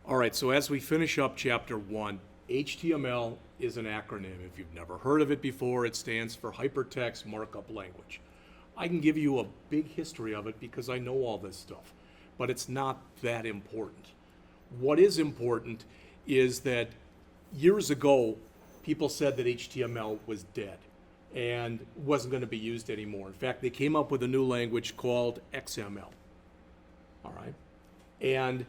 All right, so as we finish up Chapter 1, HTML is an acronym. If you've never heard of it before, it stands for Hypertext Markup Language. I can give you a big history of it because I know all this stuff, but it's not that important. What is important is that years ago, people said that HTML was dead and wasn't going to be used anymore. In fact, they came up with a new language called XML. All right? And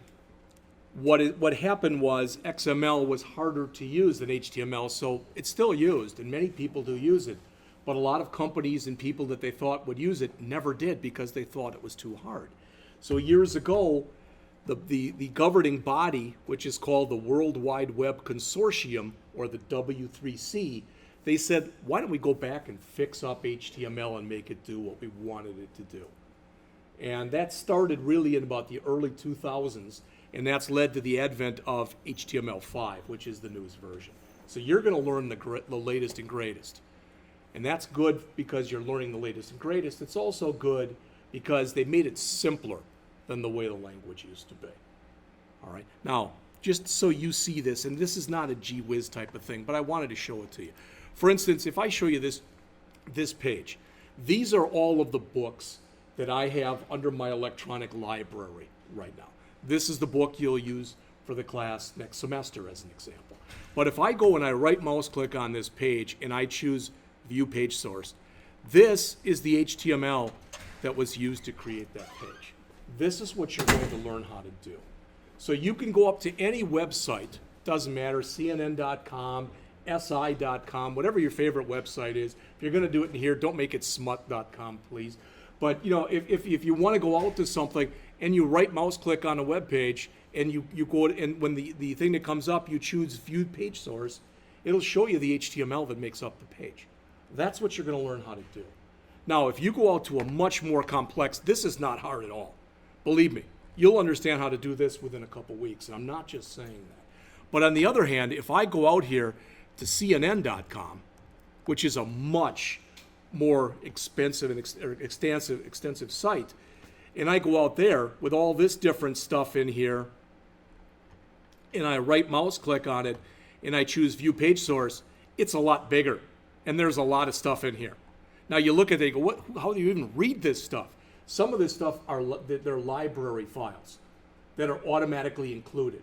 what happened was XML was harder to use than HTML, so it's still used, and many people do use it. But a lot of companies and people that they thought would use it never did because they thought it was too hard. So years ago, the governing body, which is called the World Wide Web Consortium, or the W3C, they said, why don't we go back and fix up HTML and make it do what we wanted it to do? And that started really in about the early 2000s, and that's led to the advent of HTML5, which is the newest version. So you're going to learn the latest and greatest. And that's good because you're learning the latest and greatest. It's also good because they made it simpler than the way the language used to be. All right. Now, just so you see this, and this is not a gee whiz type of thing, but I wanted to show it to you. For instance, if I show you this page, these are all of the books that I have under my electronic library right now. This is the book you'll use for the class next semester as an example. But if I go and I right mouse click on this page and I choose View Page Source, this is the HTML that was used to create that page. This is what you're going to learn how to do. So you can go up to any website, doesn't matter, CNN.com, SI.com, whatever your favorite website is. If you're going to do it in here, don't make it smut.com, please. But you know, if you want to go out to something and you right mouse click on a web page and you go, and when the thing that comes up, you choose View Page Source, it'll show you the HTML that makes up the page. That's what you're going to learn how to do. Now, if you go out to a much more complex, this is not hard at all. Believe me, you'll understand how to do this within a couple weeks, and I'm not just saying that. But on the other hand, if I go out here to CNN.com, which is a much more expensive and extensive site, and I go out there with all this different stuff in here, and I right mouse click on it, and I choose View Page Source, it's a lot bigger, and there's a lot of stuff in here. Now you look at it and go, how do you even read this stuff? Some of this stuff they're library files that are automatically included.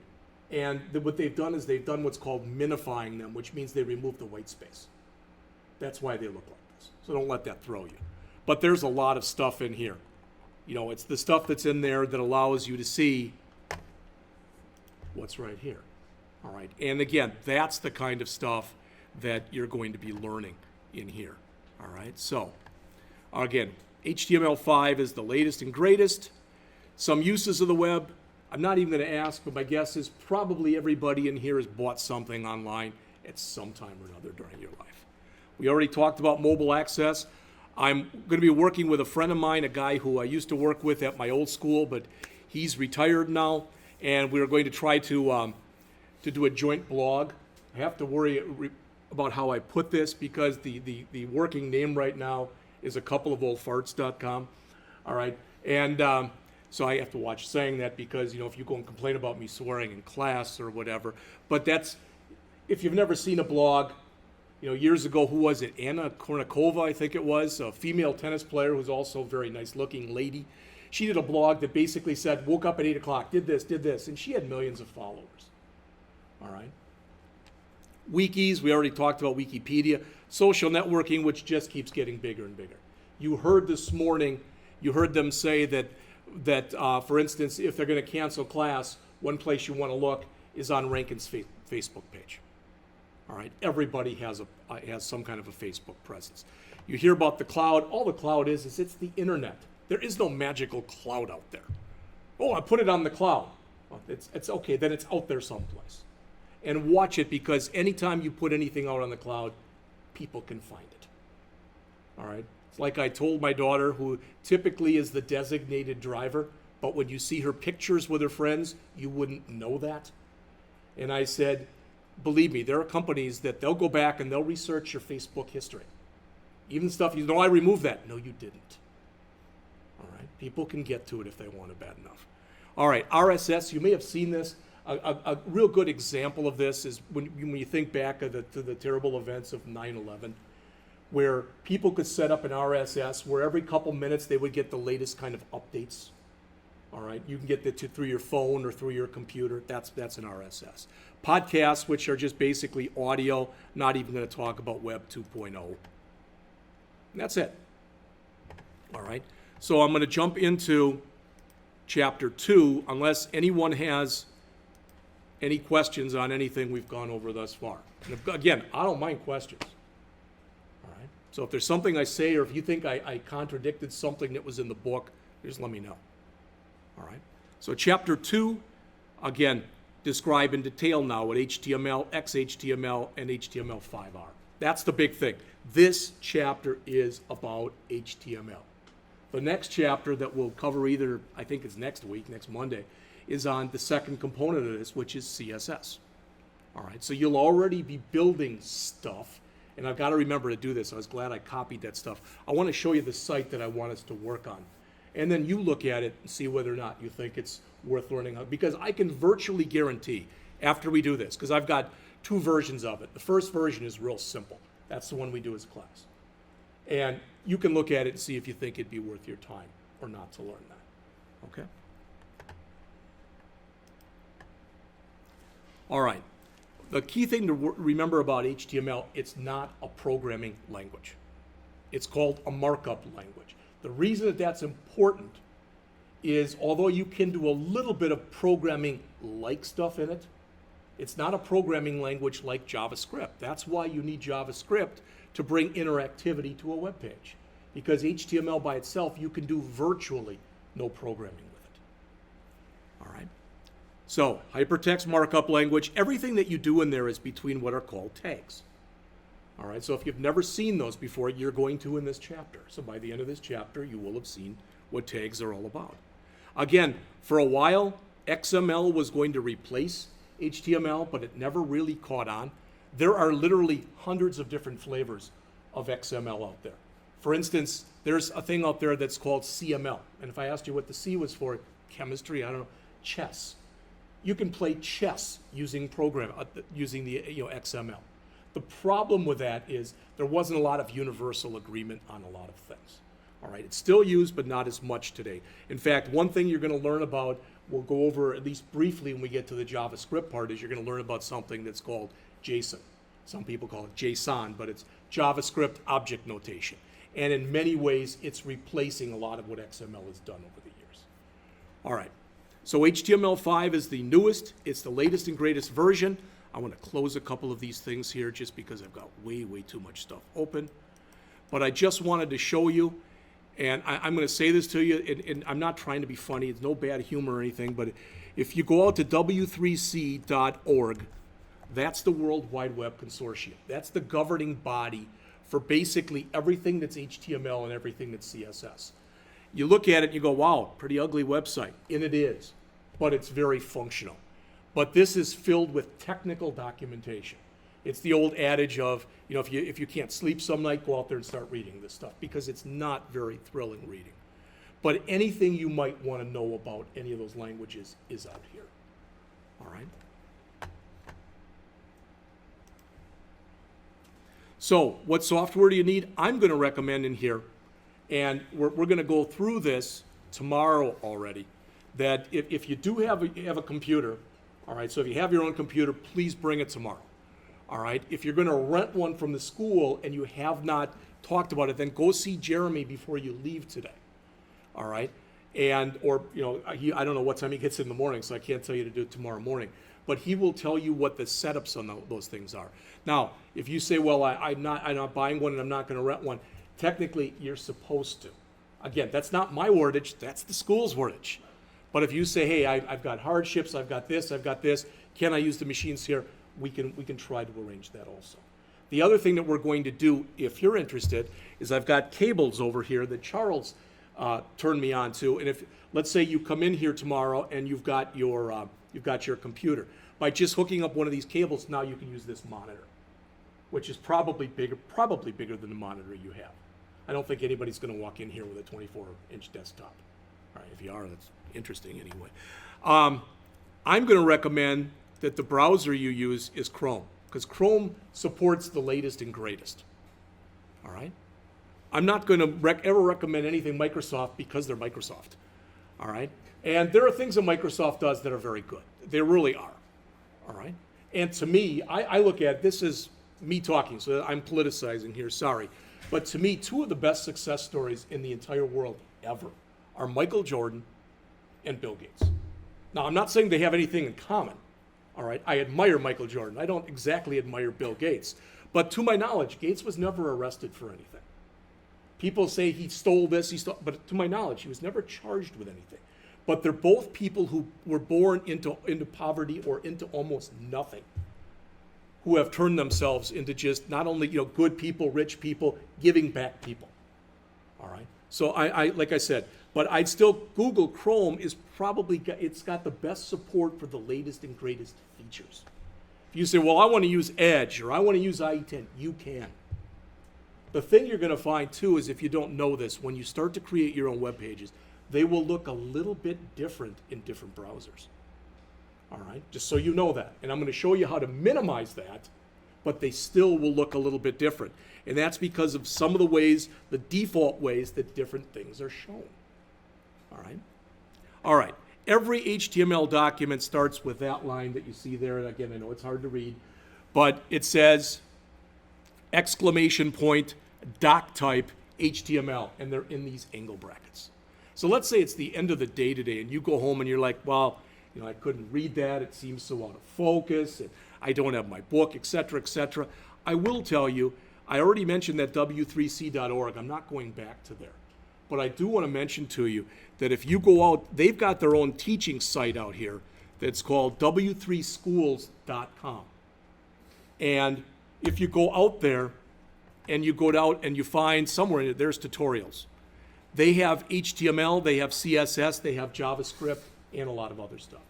And what they've done is they've done what's called minifying them, which means they remove the white space. That's why they look like this. So don't let that throw you. But there's a lot of stuff in here. You know, it's the stuff that's in there that allows you to see what's right here. All right. And again, that's the kind of stuff that you're going to be learning in here. All right. So again, HTML5 is the latest and greatest. Some uses of the web, I'm not even going to ask, but my guess is probably everybody in here has bought something online at some time or another during your life. We already talked about mobile access. I'm going to be working with a friend of mine, a guy who I used to work with at my old school, but he's retired now, and we're going to try to do a joint blog. I have to worry about how I put this because the working name right now is a couple of old farts.com. All right, and so I have to watch saying that because, you know, if you go and complain about me swearing in class or whatever. But that's, if you've never seen a blog, you know, years ago, who was it? Anna Kournikova, I think it was, a female tennis player who's also a very nice looking lady. She did a blog that basically said, woke up at 8 o'clock, did this, and she had millions of followers. All right. Wikis, we already talked about Wikipedia. Social networking, which just keeps getting bigger and bigger. You heard this morning, you heard them say that for instance, if they're going to cancel class, one place you want to look is on Rankin's Facebook page. All right, everybody has some kind of a Facebook presence. You hear about the cloud. All the cloud is it's the internet. There is no magical cloud out there. Oh, I put it on the cloud. Well, it's okay. Then it's out there someplace. And watch it, because anytime you put anything out on the cloud, people can find it. All right. Like I told my daughter, who typically is the designated driver, but when you see her pictures with her friends, you wouldn't know that. And I said, believe me, there are companies that they'll go back and they'll research your Facebook history. Even stuff, you know, I removed that. No, you didn't. All right, people can get to it if they want it bad enough. All right, RSS, you may have seen this. A real good example of this is when you think back to the terrible events of 9/11, where people could set up an RSS where every couple minutes they would get the latest kind of updates. All right, you can get that through your phone or through your computer. That's an RSS. Podcasts, which are just basically audio, not even going to talk about Web 2.0. And that's it. All right, so I'm going to jump into Chapter 2, unless anyone has any questions on anything we've gone over thus far. And again, I don't mind questions. All right, so if there's something I say, or if you think I contradicted something that was in the book, just let me know. All right, so Chapter 2, again, describe in detail now what HTML, XHTML, and HTML5 are. That's the big thing. This chapter is about HTML. The next chapter that we'll cover either, I think it's next week, next Monday, is on the second component of this, which is CSS. All right, so you'll already be building stuff, and I've got to remember to do this. I was glad I copied that stuff. I want to show you the site that I want us to work on. And then you look at it and see whether or not you think it's worth learning how, because I can virtually guarantee after we do this, because I've got 2 versions of it. The first version is real simple. That's the one we do as class. And you can look at it and see if you think it'd be worth your time or not to learn that. Okay? All right. The key thing to remember about HTML, it's not a programming language. It's called a markup language. The reason that that's important is, although you can do a little bit of programming-like stuff in it, it's not a programming language like JavaScript. That's why you need JavaScript to bring interactivity to a web page. Because HTML by itself, you can do virtually no programming with it. All right? So, hypertext markup language, everything that you do in there is between what are called tags. All right, so if you've never seen those before, you're going to in this chapter. So by the end of this chapter, you will have seen what tags are all about. Again, for a while, XML was going to replace HTML, but it never really caught on. There are literally hundreds of different flavors of XML out there. For instance, there's a thing out there that's called CML. And if I asked you what the C was for, chemistry, I don't know, chess. You can play chess using using the XML. The problem with that is there wasn't a lot of universal agreement on a lot of things. All right, it's still used, but not as much today. In fact, one thing you're going to learn about, we'll go over at least briefly when we get to the JavaScript part, is you're going to learn about something that's called JSON. Some people call it JSON, but it's JavaScript object notation. And in many ways, it's replacing a lot of what XML has done over the years. All right, so HTML5 is the newest, it's the latest and greatest version. I want to close a couple of these things here just because I've got way too much stuff open. But I just wanted to show you, and I'm going to say this to you, and I'm not trying to be funny, it's no bad humor or anything, but if you go out to w3c.org, that's the World Wide Web Consortium. That's the governing body for basically everything that's HTML and everything that's CSS. You look at it and you go, wow, pretty ugly website. And it is, but it's very functional. But this is filled with technical documentation. It's the old adage of, if you can't sleep some night, go out there and start reading this stuff, because it's not very thrilling reading. But anything you might want to know about any of those languages is out here. All right? So what software do you need? I'm going to recommend in here, and we're going to go through this tomorrow already, that if you do have a computer, all right, so if you have your own computer, please bring it tomorrow. All right, if you're going to rent one from the school and you have not talked about it, then go see Jeremy before you leave today. All right, or I don't know what time he gets in the morning, so I can't tell you to do it tomorrow morning. But he will tell you what the setups on those things are. Now, if you say, well, I'm not buying one and I'm not going to rent one, technically you're supposed to. Again, that's not my wordage, that's the school's wordage. But if you say, hey, I've got hardships, I've got this, can I use the machines here? We can try to arrange that also. The other thing that we're going to do, if you're interested, is I've got cables over here that Charles turned me on to. And if, let's say you come in here tomorrow and you've got your computer. By just hooking up one of these cables, now you can use this monitor, which is probably bigger than the monitor you have. I don't think anybody's going to walk in here with a 24-inch desktop. All right, if you are, that's interesting anyway. I'm going to recommend that the browser you use is Chrome, because Chrome supports the latest and greatest. All right? I'm not going to ever recommend anything Microsoft because they're Microsoft. All right? And there are things that Microsoft does that are very good. They really are. All right? And to me, I look at this as me talking, so I'm politicizing here, sorry. But to me, two of the best success stories in the entire world ever are Michael Jordan and Bill Gates. Now, I'm not saying they have anything in common. All right? I admire Michael Jordan. I don't exactly admire Bill Gates. But to my knowledge, Gates was never arrested for anything. People say he stole this, but to my knowledge, he was never charged with anything. But they're both people who were born into poverty or into almost nothing, who have turned themselves into just not only good people, rich people, giving back people. All right. So I like I said, but I'd still Google Chrome is probably it's got the best support for the latest and greatest features. If you say, well, I want to use Edge or I want to use IE10, you can. The thing you're going to find too is if you don't know this, when you start to create your own web pages, they will look a little bit different in different browsers. All right, just so you know that. And I'm going to show you how to minimize that, but they still will look a little bit different. And that's because of some of the ways, the default ways that different things are shown. All right. All right. Every HTML document starts with that line that you see there. And again, I know it's hard to read, but it says exclamation point, doc type, HTML, and they're in these angle brackets. So let's say it's the end of the day today, and you go home and you're like, well, I couldn't read that. It seems so out of focus. And I don't have my book, et cetera, et cetera. I will tell you, I already mentioned that w3c.org. I'm not going back to there. But I do want to mention to you that if you go out, they've got their own teaching site out here that's called w3schools.com. And if you go out there and you go out and you find somewhere in it, there's tutorials. They have HTML, they have CSS, they have JavaScript, and a lot of other stuff.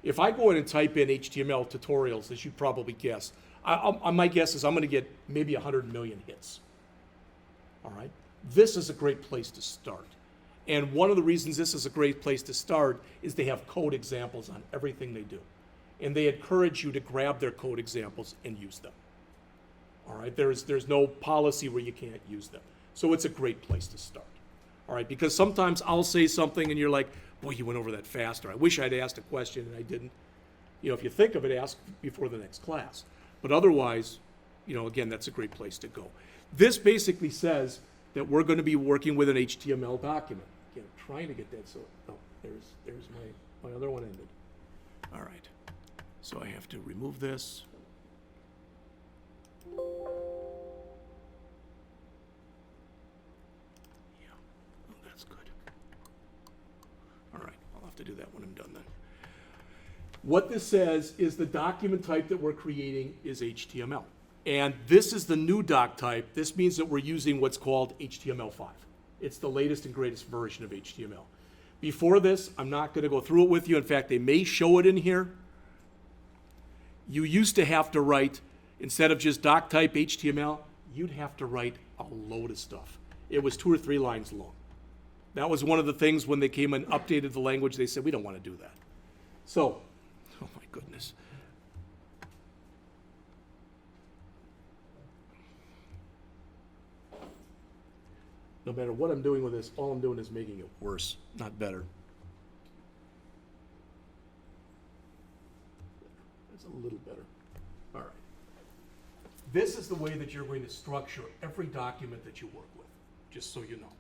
If I go in and type in HTML tutorials, as you probably guess, my guess is I'm going to get maybe 100 million hits. All right? This is a great place to start. And one of the reasons this is a great place to start is they have code examples on everything they do. And they encourage you to grab their code examples and use them. All right? There's no policy where you can't use them. So it's a great place to start. All right? Because sometimes I'll say something and you're like, boy, you went over that fast, or I wish I'd asked a question and I didn't. If you think of it, ask before the next class. But otherwise, again, that's a great place to go. This basically says that we're going to be working with an HTML document. Again, I'm trying to get that, so, there's my other one ended. All right, so I have to remove this. To do that when I'm done then. What this says is the document type that we're creating is HTML. And this is the new doc type. This means that we're using what's called HTML5. It's the latest and greatest version of HTML. Before this, I'm not going to go through it with you. In fact, they may show it in here. You used to have to write, instead of just doc type HTML, you'd have to write a load of stuff. It was 2 or 3 lines long. That was one of the things when they came and updated the language, they said, we don't want to do that. So, oh my goodness. No matter what I'm doing with this, all I'm doing is making it worse, not better. That's a little better. All right. This is the way that you're going to structure every document that you work with, just so you know.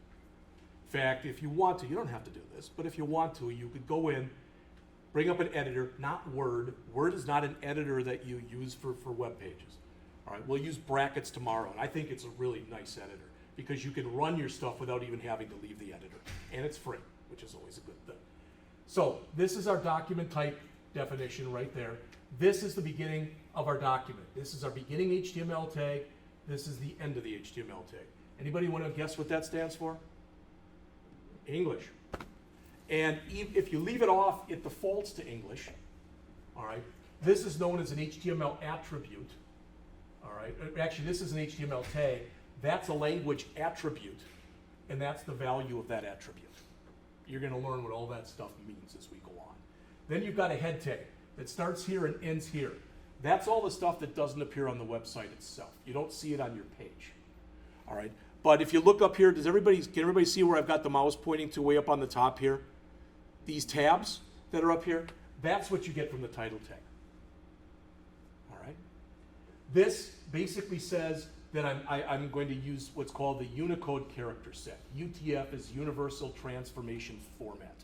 In fact, if you want to, you don't have to do this, but if you want to, you could go in, bring up an editor, not Word. Word is not an editor that you use for web pages. All right, we'll use brackets tomorrow, and I think it's a really nice editor because you can run your stuff without even having to leave the editor, and it's free, which is always a good thing. So this is our document type definition right there. This is the beginning of our document. This is our beginning HTML tag. This is the end of the HTML tag. Anybody want to guess what that stands for? English. And if you leave it off, it defaults to English. All right. This is known as an HTML attribute. All right. Actually, this is an HTML tag. That's a language attribute, and that's the value of that attribute. You're going to learn what all that stuff means as we go on. Then you've got a head tag. that starts here and ends here. That's all the stuff that doesn't appear on the website itself. You don't see it on your page. All right. But if you look up here, can everybody see where I've got the mouse pointing to way up on the top here? These tabs that are up here, that's what you get from the title tag. All right. This basically says that I'm going to use what's called the Unicode character set. UTF is Universal Transformation Format.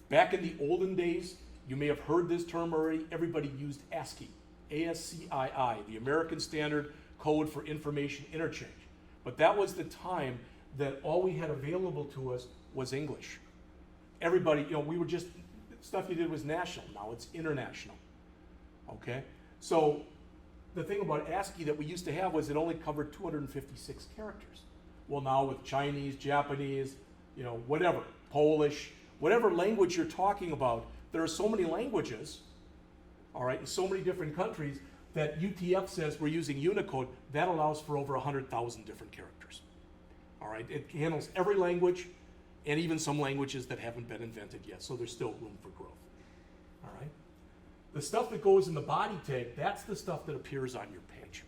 Back in the olden days, you may have heard this term already, everybody used ASCII, ASCII, the American Standard Code for Information Interchange. But that was the time that all we had available to us was English. Everybody, we were just, stuff you did was national, now it's international, okay? So the thing about ASCII that we used to have was it only covered 256 characters. Well, now with Chinese, Japanese, whatever, Polish, whatever language you're talking about, there are so many languages, all right, in so many different countries that UTF says we're using Unicode. That allows for over 100,000 different characters. All right, it handles every language and even some languages that haven't been invented yet, so there's still room for growth. All right. The stuff that goes in the body tag, that's the stuff that appears on your page.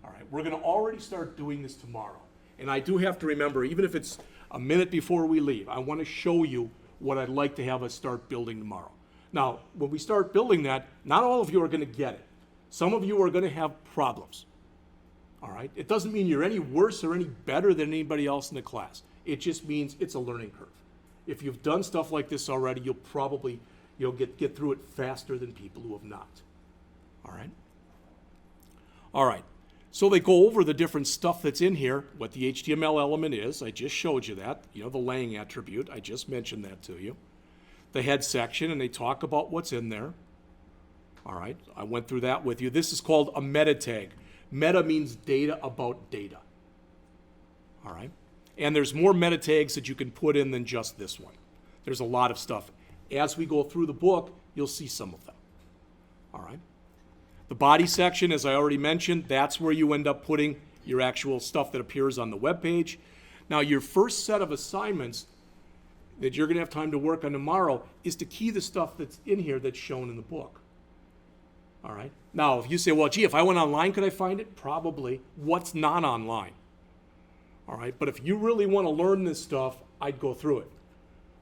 All right, we're going to already start doing this tomorrow. And I do have to remember, even if it's a minute before we leave, I want to show you what I'd like to have us start building tomorrow. Now, when we start building that, not all of you are going to get it. Some of you are going to have problems. All right, it doesn't mean you're any worse or any better than anybody else in the class. It just means it's a learning curve. If you've done stuff like this already, you'll get through it faster than people who have not. All right? All right. So they go over the different stuff that's in here, what the HTML element is. I just showed you that. The lang attribute. I just mentioned that to you. The head section, and they talk about what's in there. All right. I went through that with you. This is called a meta tag. Meta means data about data. All right. And there's more meta tags that you can put in than just this one. There's a lot of stuff. As we go through the book, you'll see some of them. All right. The body section, as I already mentioned, that's where you end up putting your actual stuff that appears on the web page. Now, your first set of assignments that you're going to have time to work on tomorrow is to key the stuff that's in here that's shown in the book. All right. Now, if you say, well, gee, if I went online, could I find it? Probably. What's not online? All right. But if you really want to learn this stuff, I'd go through it.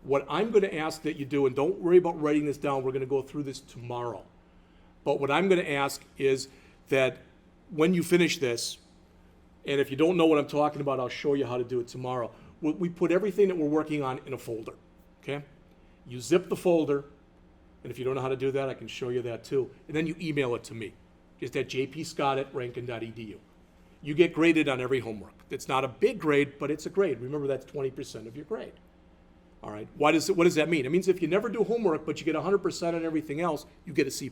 What I'm going to ask that you do, and don't worry about writing this down, we're going to go through this tomorrow. But what I'm going to ask is that when you finish this, and if you don't know what I'm talking about, I'll show you how to do it tomorrow. We put everything that we're working on in a folder, okay? You zip the folder, and if you don't know how to do that, I can show you that too. And then you email it to me, just at jpscott@rankin.edu. You get graded on every homework. It's not a big grade, but it's a grade. Remember, that's 20% of your grade. All right, what does that mean? It means if you never do homework, but you get 100% on everything else, you get a C+,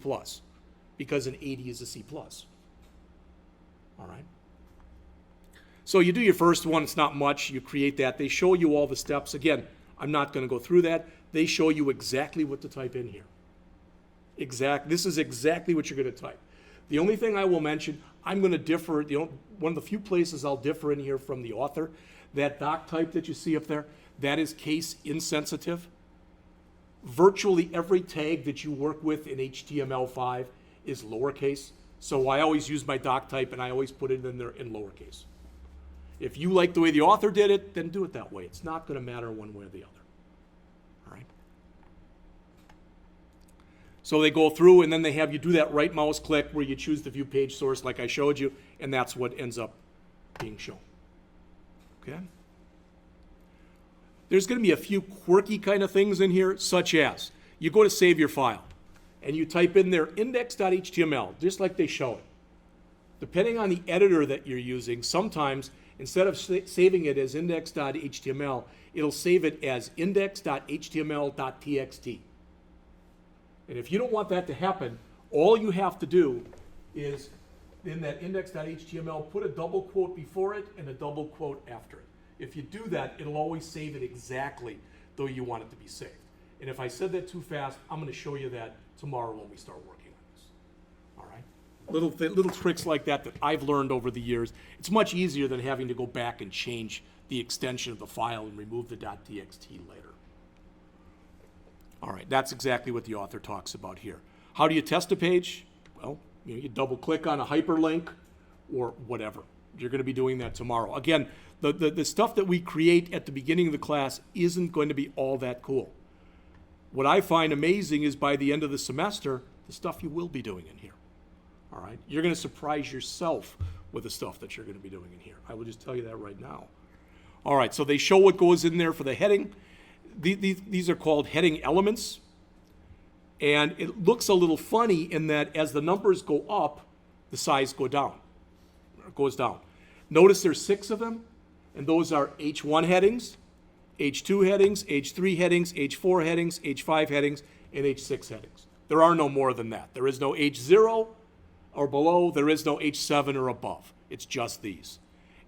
because an 80 is a C+. All right. So you do your first one, it's not much, you create that. They show you all the steps. Again, I'm not going to go through that. They show you exactly what to type in here. This is exactly what you're going to type. The only thing I will mention, I'm going to differ, one of the few places I'll differ in here from the author, that doc type that you see up there, that is case insensitive. Virtually every tag that you work with in HTML5 is lowercase. So I always use my doc type and I always put it in there in lowercase. If you like the way the author did it, then do it that way. It's not going to matter one way or the other. All right. So they go through and then they have you do that right mouse click where you choose the view page source like I showed you, and that's what ends up being shown. Okay? There's going to be a few quirky kind of things in here, such as you go to save your file and you type in there index.html, just like they show it. Depending on the editor that you're using, sometimes instead of saving it as index.html, it'll save it as index.html.txt. And if you don't want that to happen, all you have to do is in that index.html, put a double quote before it and a double quote after it. If you do that, it'll always save it exactly though you want it to be saved. And if I said that too fast, I'm going to show you that tomorrow when we start working on this. All right? Little tricks like that I've learned over the years. It's much easier than having to go back and change the extension of the file and remove the .txt later. All right, that's exactly what the author talks about here. How do you test a page? Well, you double click on a hyperlink or whatever. You're going to be doing that tomorrow. Again, the stuff that we create at the beginning of the class isn't going to be all that cool. What I find amazing is by the end of the semester, the stuff you will be doing in here. All right? You're going to surprise yourself with the stuff that you're going to be doing in here. I will just tell you that right now. All right, so they show what goes in there for the heading. These are called heading elements. And it looks a little funny in that as the numbers go up, the size goes down. Notice there's 6 of them, and those are H1 headings, H2 headings, H3 headings, H4 headings, H5 headings, and H6 headings. There are no more than that. There is no H0 or below. There is no H7 or above. It's just these.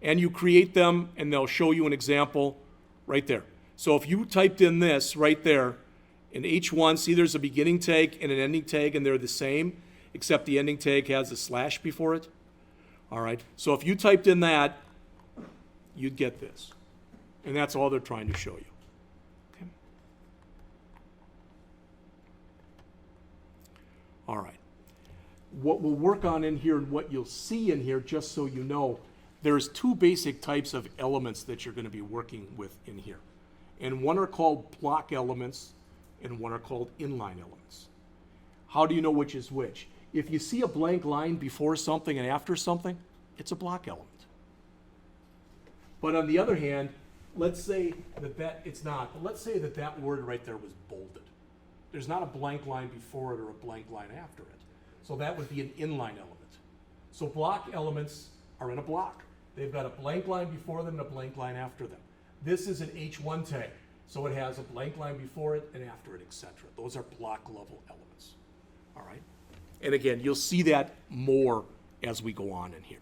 And you create them, and they'll show you an example right there. So if you typed in this right there, in H1, see there's a beginning tag and an ending tag, and they're the same, except the ending tag has a slash before it. All right, so if you typed in that, you'd get this. And that's all they're trying to show you. Okay. All right. What we'll work on in here and what you'll see in here, just so you know, there's 2 basic types of elements that you're going to be working with in here. And one are called block elements, and one are called inline elements. How do you know which is which? If you see a blank line before something and after something, it's a block element. But on the other hand, let's say that it's not, but let's say that word right there was bolded. There's not a blank line before it or a blank line after it. So that would be an inline element. So block elements are in a block. They've got a blank line before them and a blank line after them. This is an H1 tag, so it has a blank line before it and after it, etc. Those are block level elements. All right? And again, you'll see that more as we go on in here.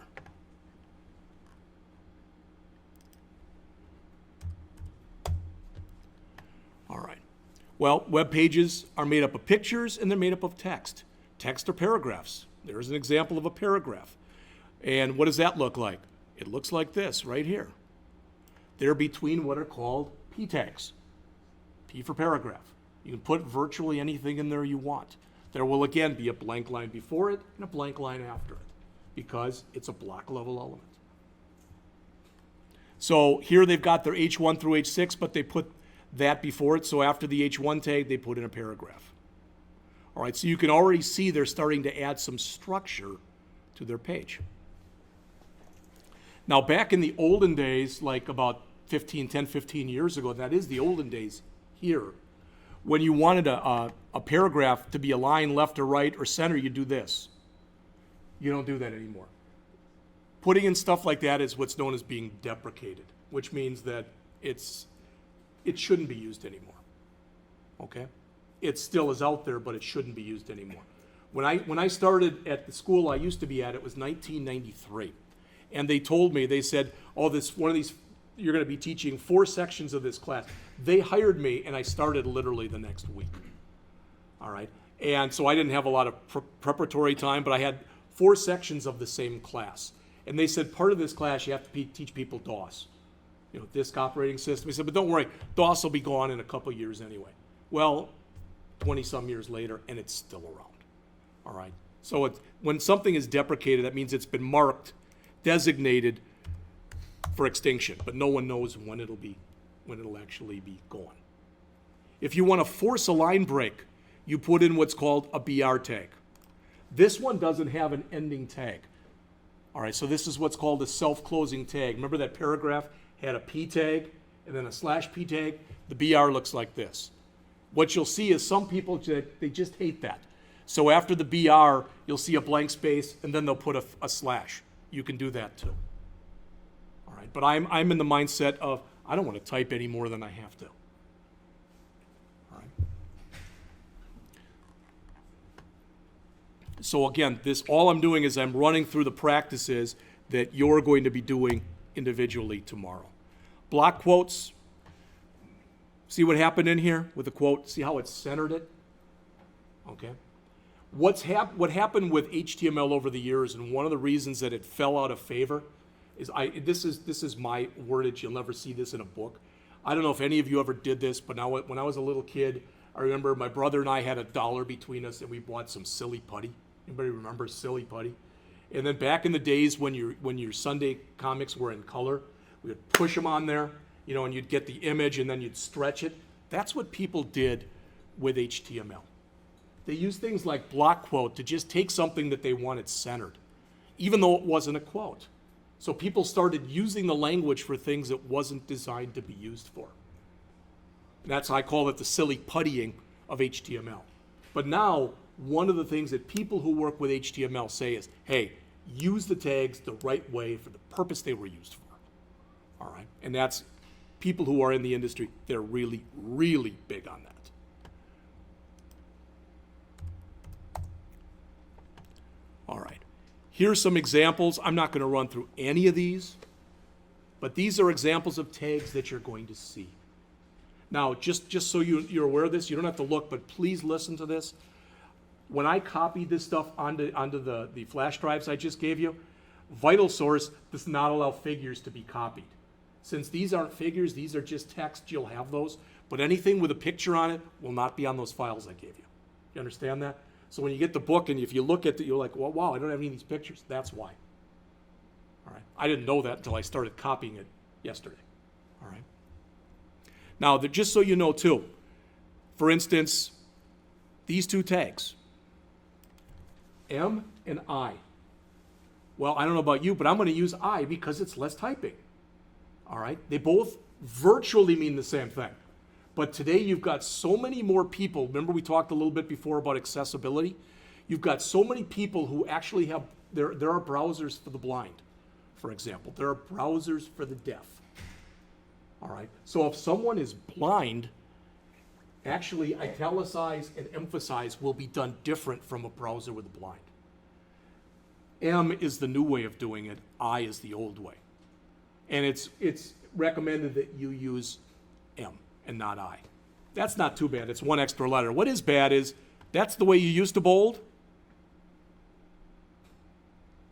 All right. Well, web pages are made up of pictures and they're made up of text. Text are paragraphs. There's an example of a paragraph. And what does that look like? It looks like this right here. They're between what are called P tags. P for paragraph. You can put virtually anything in there you want. There will again be a blank line before it and a blank line after it because it's a block level element. So here they've got their H1 through H6, but they put that before it. So after the H1 tag, they put in a paragraph. All right, so you can already see they're starting to add some structure to their page. Now back in the olden days, like about 10, 15 years ago, that is the olden days here, when you wanted a paragraph to be aligned left or right or center, you do this. You don't do that anymore. Putting in stuff like that is what's known as being deprecated, which means that it shouldn't be used anymore. Okay? It still is out there, but it shouldn't be used anymore. When I started at the school I used to be at, it was 1993. And they told me, they said, oh, you're going to be teaching 4 sections of this class. They hired me, and I started literally the next week. All right? And so I didn't have a lot of preparatory time, but I had 4 sections of the same class. And they said, part of this class, you have to teach people DOS, disk operating system. He said, but don't worry, DOS will be gone in a couple years anyway. Well, 20-some years later, and it's still around. All right? So when something is deprecated, that means it's been marked, designated for extinction, but no one knows when it'll actually be gone. If you want to force a line break, you put in what's called a BR tag. This one doesn't have an ending tag. All right, so this is what's called a self-closing tag. Remember that paragraph had a P tag and then a /P tag? The BR looks like this. What you'll see is some people, they just hate that. So after the BR, you'll see a blank space, and then they'll put a slash. You can do that too. All right, but I'm in the mindset of I don't want to type any more than I have to. All right. So again, all I'm doing is I'm running through the practices that you're going to be doing individually tomorrow. Block quotes. See what happened in here with the quote? See how it centered it? Okay. What happened with HTML over the years, and one of the reasons that it fell out of favor, is this is my wordage. You'll never see this in a book. I don't know if any of you ever did this, but now when I was a little kid, I remember my brother and I had $1 between us, and we bought some silly putty. Anybody remember silly putty? And then back in the days when your Sunday comics were in color, we would push them on there, and you'd get the image, and then you'd stretch it. That's what people did with HTML. They used things like block quote to just take something that they wanted centered, even though it wasn't a quote. So people started using the language for things it wasn't designed to be used for. And that's how I call it the silly puttying of HTML. But now, one of the things that people who work with HTML say is, hey, use the tags the right way for the purpose they were used for. All right? And that's people who are in the industry, they're really, really big on that. All right. Here's some examples. I'm not going to run through any of these, but these are examples of tags that you're going to see. Now, just so you're aware of this, you don't have to look, but please listen to this. When I copied this stuff onto the flash drives I just gave you, VitalSource does not allow figures to be copied. Since these aren't figures, these are just text, you'll have those, but anything with a picture on it will not be on those files I gave you. You understand that? So when you get the book and if you look at it, you're like, well, wow, I don't have any of these pictures. That's why. All right. I didn't know that until I started copying it yesterday. All right. Now, just so you know, too, for instance, these two tags, M and I. Well, I don't know about you, but I'm going to use I because it's less typing. All right? They both virtually mean the same thing. But today you've got so many more people. Remember we talked a little bit before about accessibility? You've got so many people who actually have, there are browsers for the blind, for example. There are browsers for the deaf. All right? So if someone is blind, actually italicize and emphasize will be done different from a browser with a blind. M is the new way of doing it. I is the old way. And it's recommended that you use M and not I. That's not too bad. It's one extra letter. What is bad is that's the way you used to bold.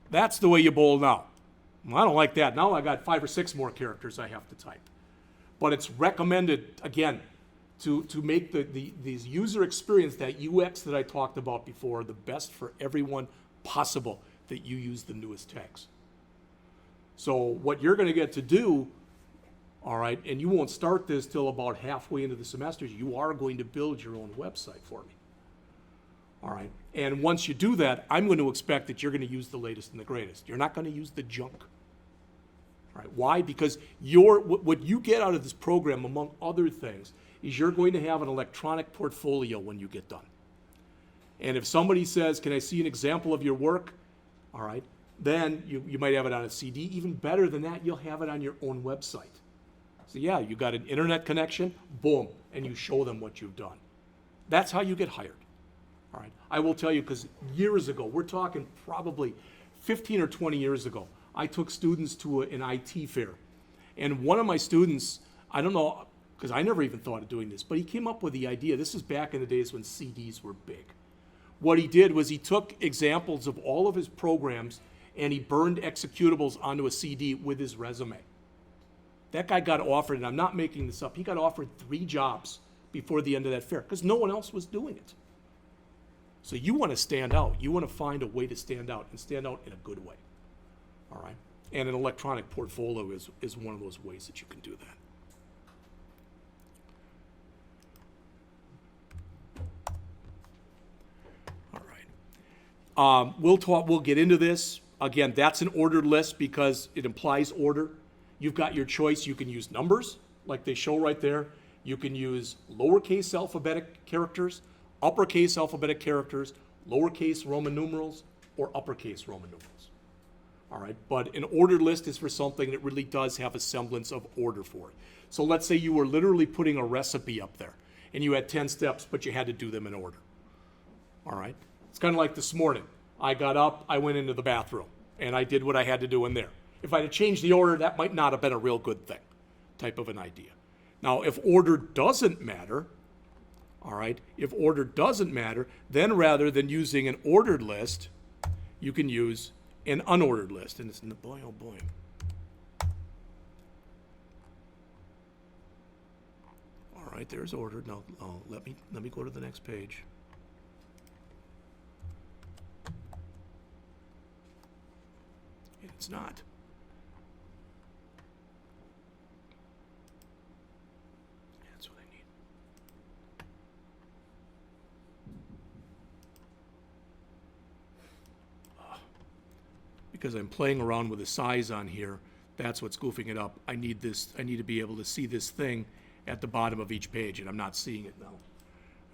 That's the way you bold now. Well, I don't like that. Now I got 5 or 6 more characters I have to type. But it's recommended, again, to make these user experience, that UX that I talked about before, the best for everyone possible, that you use the newest tags. So what you're going to get to do, all right, and you won't start this till about halfway into the semester, you are going to build your own website for me. All right, and once you do that, I'm going to expect that you're going to use the latest and the greatest. You're not going to use the junk. All right, why? Because what you get out of this program, among other things, is you're going to have an electronic portfolio when you get done. And if somebody says, can I see an example of your work? All right, then you might have it on a CD. Even better than that, you'll have it on your own website. So yeah, you got an internet connection, boom, and you show them what you've done. That's how you get hired. All right, I will tell you, because years ago, we're talking probably 15 or 20 years ago, I took students to an IT fair. And one of my students, I don't know, because I never even thought of doing this, but he came up with the idea. This is back in the days when CDs were big. What he did was he took examples of all of his programs and he burned executables onto a CD with his resume. That guy got offered, and I'm not making this up, he got offered 3 jobs before the end of that fair because no one else was doing it. So you want to stand out. You want to find a way to stand out, and stand out in a good way. All right? And an electronic portfolio is one of those ways that you can do that. All right. We'll get into this. Again, that's an ordered list because it implies order. You've got your choice. You can use numbers, like they show right there. You can use lowercase alphabetic characters, uppercase alphabetic characters, lowercase Roman numerals, or uppercase Roman numerals. All right, but an ordered list is for something that really does have a semblance of order for it. So let's say you were literally putting a recipe up there, and you had 10 steps, but you had to do them in order. All right, it's kind of like this morning. I got up, I went into the bathroom, and I did what I had to do in there. If I had changed the order, that might not have been a real good thing, type of an idea. Now, if order doesn't matter, all right, if order doesn't matter, then rather than using an ordered list, you can use an unordered list. And it's, boy, oh boy. All right, there's ordered. Now, let me go to the next page. It's not. That's what I need. Because I'm playing around with the size on here, that's what's goofing it up. I need to be able to see this thing at the bottom of each page, and I'm not seeing it now.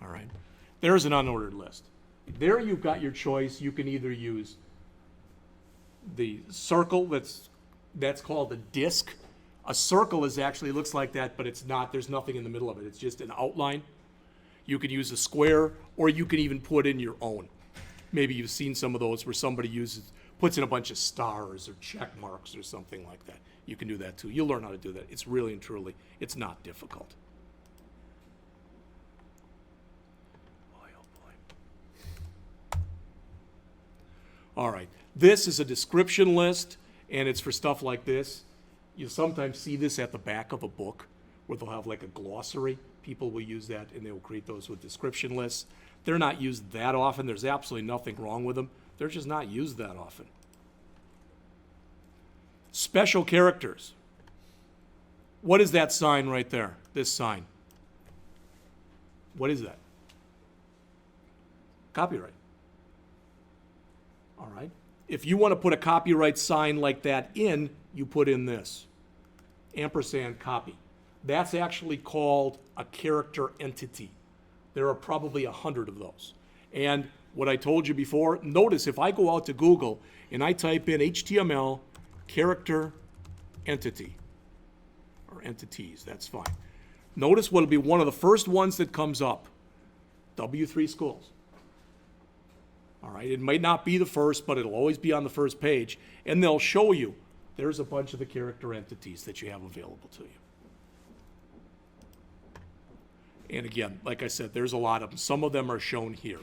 All right. There's an unordered list. There you've got your choice. You can either use the circle that's called a disk. A circle actually looks like that, but it's not. There's nothing in the middle of it. It's just an outline. You can use a square, or you can even put in your own. Maybe you've seen some of those where somebody puts in a bunch of stars or check marks or something like that. You can do that too. You'll learn how to do that. It's really and truly, it's not difficult. Boy, oh boy. All right. This is a description list, and it's for stuff like this. You sometimes see this at the back of a book where they'll have like a glossary. People will use that, and they will create those with description lists. They're not used that often. There's absolutely nothing wrong with them. They're just not used that often. Special characters. What is that sign right there? This sign. What is that? Copyright. All right. If you want to put a copyright sign like that in, you put in this. Ampersand copy. That's actually called a character entity. There are probably 100 of those. And what I told you before, notice if I go out to Google and I type in HTML character entity, or entities, that's fine. Notice what'll be one of the first ones that comes up, W3 schools. All right, it might not be the first, but it'll always be on the first page, and they'll show you there's a bunch of the character entities that you have available to you. And again, like I said, there's a lot of them. Some of them are shown here.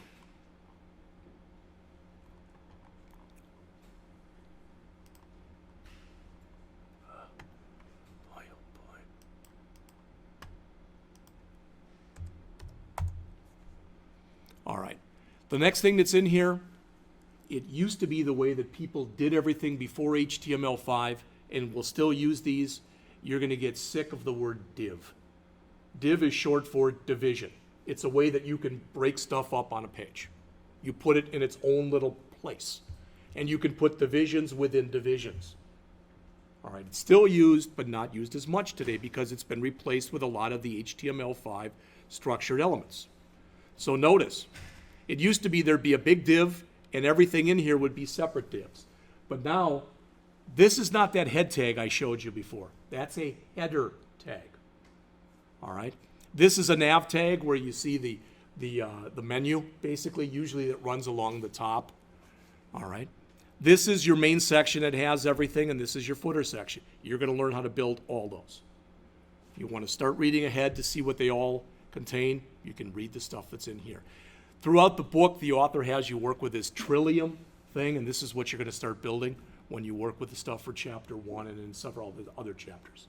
All right. The next thing that's in here, it used to be the way that people did everything before HTML5, and will still use these. You're going to get sick of the word div. Div is short for division. It's a way that you can break stuff up on a page. You put it in its own little place, and you can put divisions within divisions. All right, it's still used, but not used as much today because it's been replaced with a lot of the HTML5 structured elements. So notice, it used to be there'd be a big div, and everything in here would be separate divs. But now, this is not that head tag I showed you before. That's a header tag. All right. This is a nav tag where you see the menu, basically, usually it runs along the top. All right. This is your main section that has everything, and this is your footer section. You're going to learn how to build all those. If you want to start reading ahead to see what they all contain, you can read the stuff that's in here. Throughout the book, the author has you work with this trillium thing, and this is what you're going to start building when you work with the stuff for Chapter 1 and in several of the other chapters.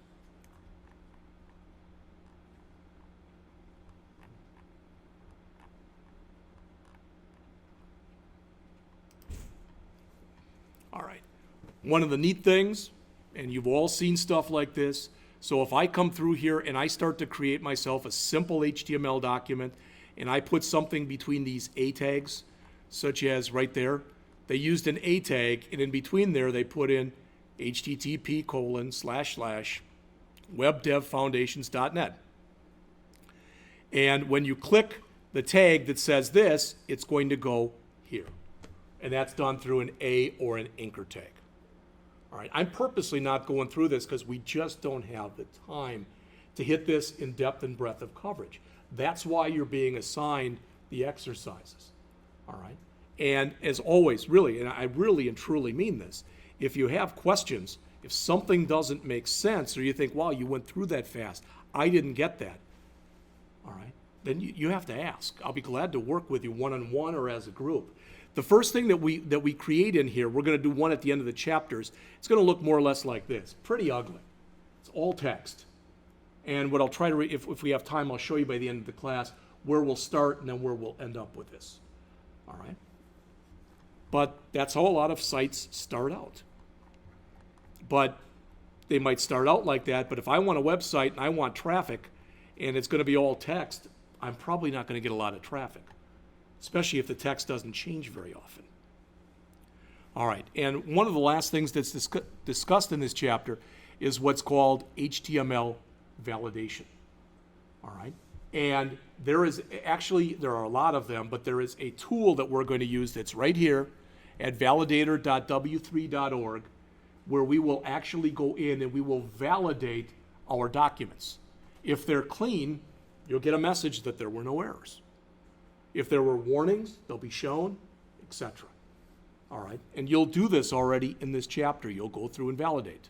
All right. One of the neat things, and you've all seen stuff like this, so if I come through here and I start to create myself a simple HTML document, and I put something between these A tags, such as right there, they used an A tag, and in between there they put in http://webdevfoundations.net. And when you click the tag that says this, it's going to go here. And that's done through an A or an anchor tag. All right, I'm purposely not going through this because we just don't have the time to hit this in depth and breadth of coverage. That's why you're being assigned the exercises. All right, and as always, really, and I really and truly mean this, if you have questions, if something doesn't make sense or you think, wow, you went through that fast, I didn't get that, all right, then you have to ask. I'll be glad to work with you one-on-one or as a group. The first thing that we create in here, we're going to do one at the end of the chapters. It's going to look more or less like this. Pretty ugly. It's all text. And what I'll try to, if we have time, I'll show you by the end of the class where we'll start and then where we'll end up with this. All right? But that's how a lot of sites start out. But they might start out like that, but if I want a website and I want traffic and it's going to be all text, I'm probably not going to get a lot of traffic, especially if the text doesn't change very often. All right, and one of the last things that's discussed in this chapter is what's called HTML validation. All right, and there are a lot of them, but there is a tool that we're going to use that's right here at validator.w3.org, where we will actually go in and we will validate our documents. If they're clean, you'll get a message that there were no errors. If there were warnings, they'll be shown, etc. All right, and you'll do this already in this chapter. You'll go through and validate.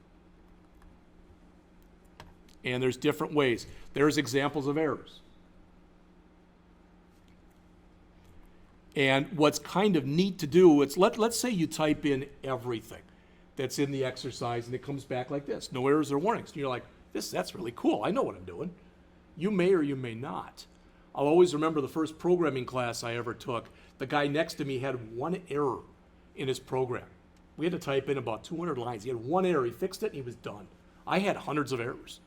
And there's different ways. There's examples of errors. And what's kind of neat to do, let's say you type in everything that's in the exercise and it comes back like this, no errors or warnings. And you're like, that's really cool. I know what I'm doing. You may or you may not. I'll always remember the first programming class I ever took. The guy next to me had one error in his program. We had to type in about 200 lines. He had one error. He fixed it and he was done. I had hundreds of errors.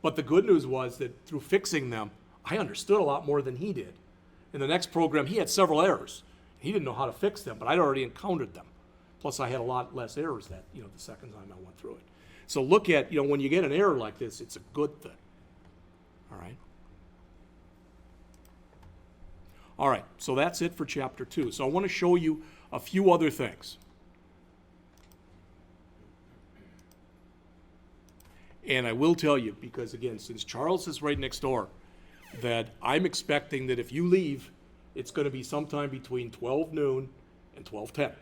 But the good news was that through fixing them, I understood a lot more than he did. In the next program, he had several errors. He didn't know how to fix them, but I'd already encountered them. Plus, I had a lot less errors the second time I went through it. So look at, when you get an error like this, it's a good thing. All right? All right, so that's it for Chapter 2. So I want to show you a few other things. And I will tell you, because again, since Charles is right next door, that I'm expecting that if you leave, it's going to be sometime between 12 noon and 12:10.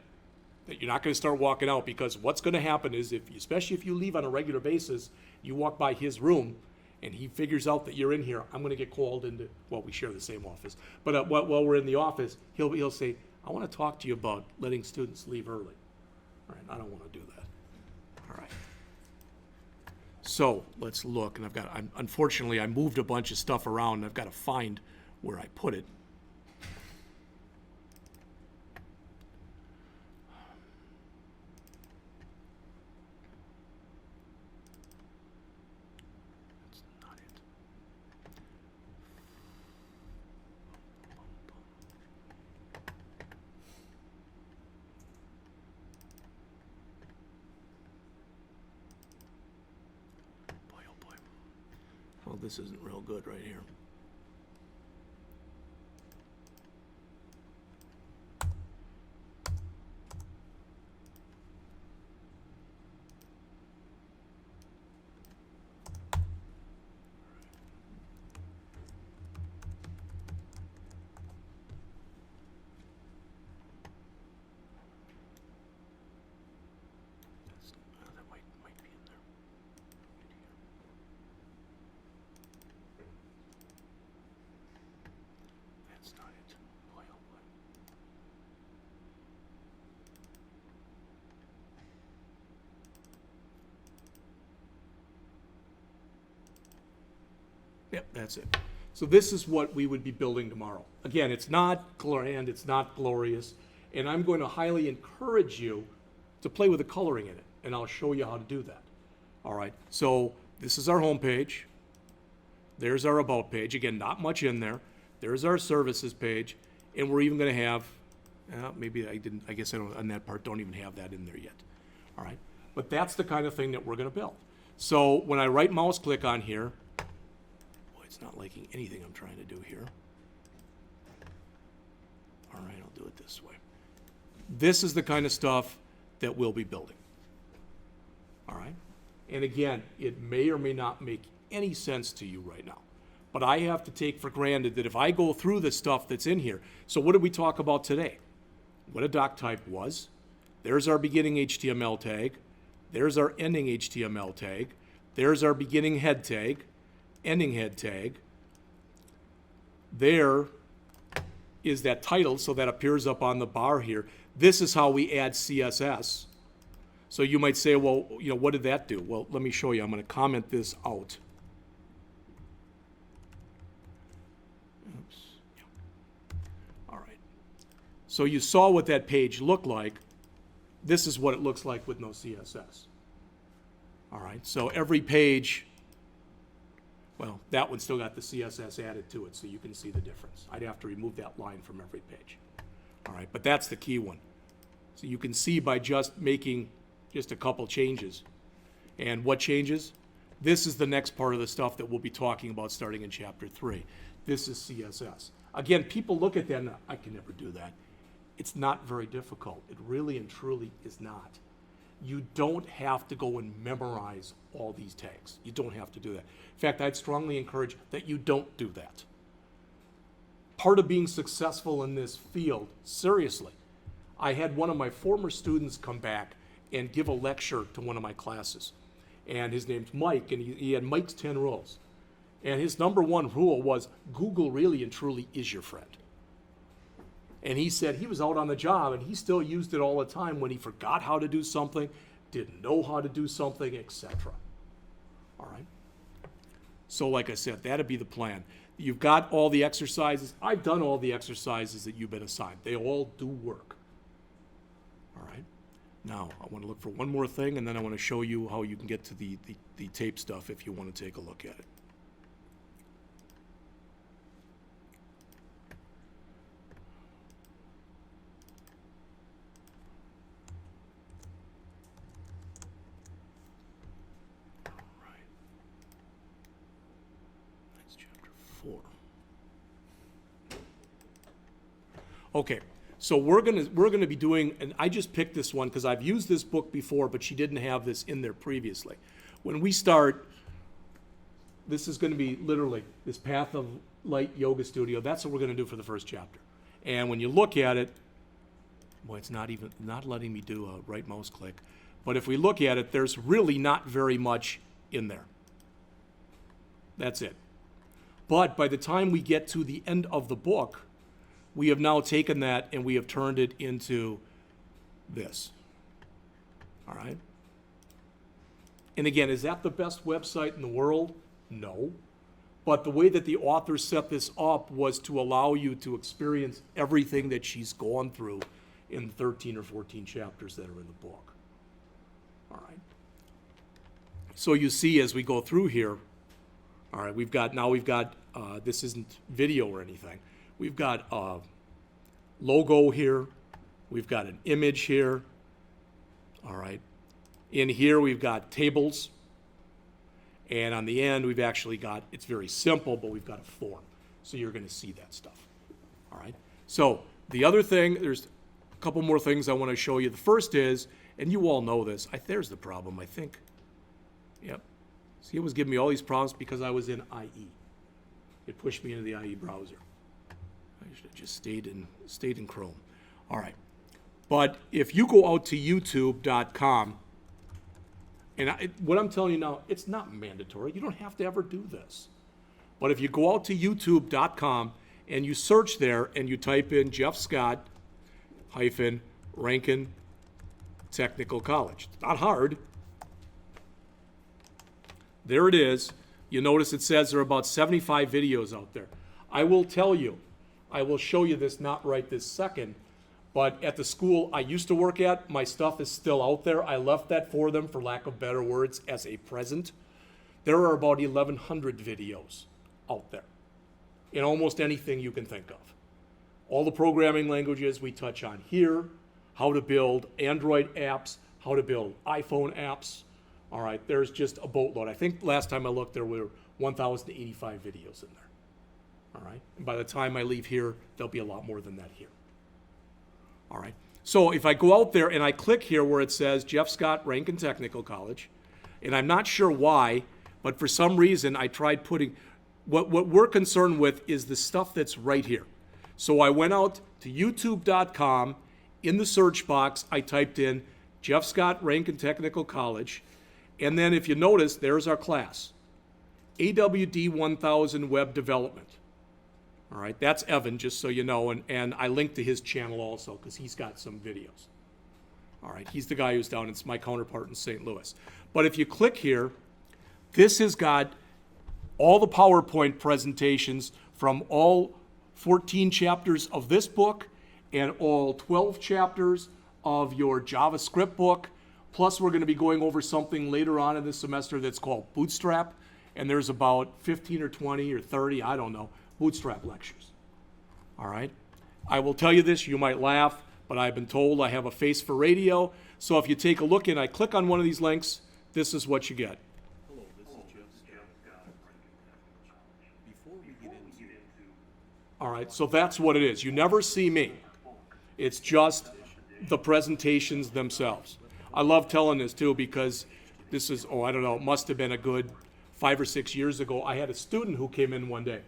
That you're not going to start walking out, because what's going to happen is, especially if you leave on a regular basis, you walk by his room and he figures out that you're in here, I'm going to get called into, well, we share the same office, but while we're in the office, he'll say, I want to talk to you about letting students leave early. All right, I don't want to do that. All right. So let's look, and unfortunately I moved a bunch of stuff around and I've got to find where I put it. That's not it. Well, this isn't real good right here. That might be in there. That's not it. Boy, oh boy. Yep, that's it. So this is what we would be building tomorrow. Again, it's not grand, it's not glorious, and I'm going to highly encourage you to play with the coloring in it, and I'll show you how to do that. All right, so this is our home page. There's our about page. Again, not much in there. There's our services page, and we're even going to have, maybe I didn't, I guess I don't, on that part, don't even have that in there yet. All right, but that's the kind of thing that we're going to build. So when I right mouse click on here, boy, it's not liking anything I'm trying to do here. All right, I'll do it this way. This is the kind of stuff that we'll be building. All right, and again, it may or may not make any sense to you right now. But I have to take for granted that if I go through the stuff that's in here, so what did we talk about today? What a doc type was. There's our beginning HTML tag. There's our ending HTML tag. There's our beginning head tag, ending head tag. There is that title, so that appears up on the bar here. This is how we add CSS. So you might say, well, what did that do? Well, let me show you. I'm going to comment this out. So you saw what that page looked like. This is what it looks like with no CSS. All right, so every page, well, that one still got the CSS added to it, so you can see the difference. I'd have to remove that line from every page. All right, but that's the key one. So you can see by just making just a couple changes. And what changes? This is the next part of the stuff that we'll be talking about starting in Chapter 3. This is CSS. Again, people look at that and I can never do that. It's not very difficult. It really and truly is not. You don't have to go and memorize all these tags. You don't have to do that. In fact, I'd strongly encourage that you don't do that. Part of being successful in this field, seriously, I had one of my former students come back and give a lecture to one of my classes. And his name's Mike, and he had Mike's 10 rules. And his number one rule was, Google really and truly is your friend. And he said he was out on the job and he still used it all the time when he forgot how to do something, didn't know how to do something, etc. All right? So like I said, that'd be the plan. You've got all the exercises. I've done all the exercises that you've been assigned. They all do work. All right? Now, I want to look for one more thing, and then I want to show you how you can get to the tape stuff if you want to take a look at it. Okay, so we're gonna be doing, and I just picked this one because I've used this book before, but she didn't have this in there previously. When we start, this is going to be literally this Path of Light Yoga Studio. That's what we're going to do for the first chapter. And when you look at it, boy, it's not letting me do a right mouse click. But if we look at it, there's really not very much in there. That's it. But by the time we get to the end of the book, we have now taken that and we have turned it into this. All right? And again, is that the best website in the world? No. But the way that the author set this up was to allow you to experience everything that she's gone through in the 13 or 14 chapters that are in the book. All right? So you see as we go through here, all right, we've got, this isn't video or anything. We've got a logo here. We've got an image here. All right. In here, we've got tables. And on the end, we've actually got, it's very simple, but we've got a form. So you're going to see that stuff. All right. So the other thing, there's a couple more things I want to show you. The first is, and you all know this, there's the problem, I think. Yep. See, it was giving me all these problems because I was in IE. It pushed me into the IE browser. I should have just stayed in Chrome. All right. But if you go out to youtube.com, and what I'm telling you now, it's not mandatory. You don't have to ever do this. But if you go out to youtube.com and you search there and you type in Jeff Scott hyphen Rankin Technical College. It's not hard. There it is. You notice it says there are about 75 videos out there. I will tell you, I will show you this not right this second, but at the school I used to work at, my stuff is still out there. I left that for them, for lack of better words, as a present. There are about 1,100 videos out there in almost anything you can think of. All the programming languages we touch on here, how to build Android apps, how to build iPhone apps. All right, there's just a boatload. I think last time I looked, there were 1,085 videos in there. All right, and by the time I leave here, there'll be a lot more than that here. All right, so if I go out there and I click here where it says Jeff Scott Rankin Technical College, and I'm not sure why, but for some reason I tried putting, what we're concerned with is the stuff that's right here. So I went out to youtube.com. In the search box, I typed in Jeff Scott Rankin Technical College. And then if you notice, there's our class, AWD1000 Web Development. All right, that's Evan, just so you know, and I linked to his channel also because he's got some videos. All right, he's the guy who's down, it's my counterpart in St. Louis. But if you click here, this has got all the PowerPoint presentations from all 14 chapters of this book and all 12 chapters of your JavaScript book. Plus, we're going to be going over something later on in this semester that's called Bootstrap, and there's about 15 or 20 or 30, I don't know, Bootstrap lectures. All right? I will tell you this, you might laugh, but I've been told I have a face for radio, so if you take a look and I click on one of these links, this is what you get. Hello, this is Jeff Scott. Before we get into All right, so that's what it is. You never see me. It's just the presentations themselves. I love telling this too because this is, I don't know, it must have been a good 5 or 6 years ago. I had a student who came in one day,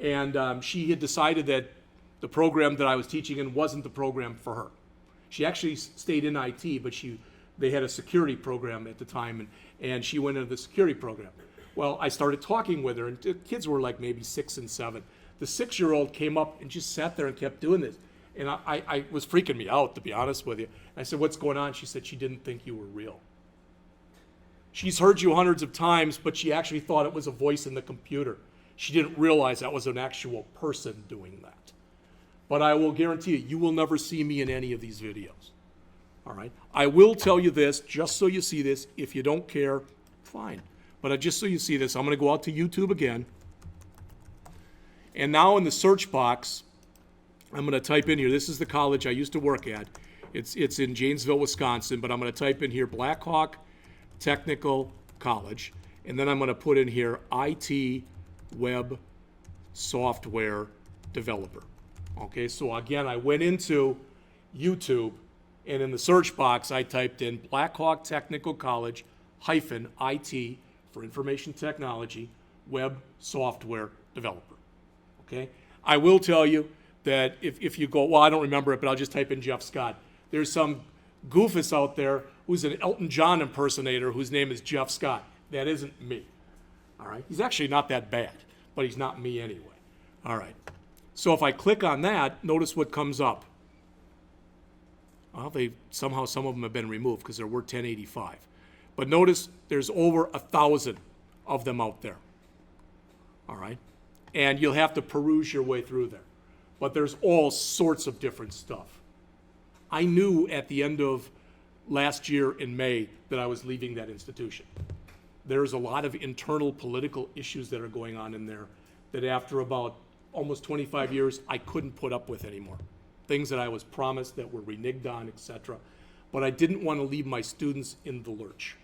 and she had decided that the program that I was teaching in wasn't the program for her. She actually stayed in IT, but they had a security program at the time, and she went into the security program. Well, I started talking with her, and the kids were like maybe 6 and 7. The 6-year-old came up and just sat there and kept doing this. And I was freaking me out, to be honest with you. And I said, what's going on? She said she didn't think you were real. She's heard you hundreds of times, but she actually thought it was a voice in the computer. She didn't realize that was an actual person doing that. But I will guarantee you will never see me in any of these videos. All right? I will tell you this, just so you see this. If you don't care, fine. But just so you see this, I'm going to go out to YouTube again. And now in the search box, I'm going to type in here, this is the college I used to work at. It's in Janesville, Wisconsin, but I'm going to type in here Blackhawk Technical College. And then I'm going to put in here IT Web Software Developer. Okay, so again, I went into YouTube, and in the search box, I typed in Blackhawk Technical College hyphen IT for Information Technology Web Software Developer. Okay, I will tell you that if you go, well, I don't remember it, but I'll just type in Jeff Scott. There's some goofus out there who's an Elton John impersonator whose name is Jeff Scott. That isn't me. All right, he's actually not that bad, but he's not me anyway. All right. So if I click on that, notice what comes up. Well, somehow some of them have been removed because there were 1085. But notice there's over 1,000 of them out there. All right? And you'll have to peruse your way through there. But there's all sorts of different stuff. I knew at the end of last year in May that I was leaving that institution. There's a lot of internal political issues that are going on in there that after about almost 25 years, I couldn't put up with anymore. Things that I was promised that were reneged on, etc. But I didn't want to leave my students in the lurch.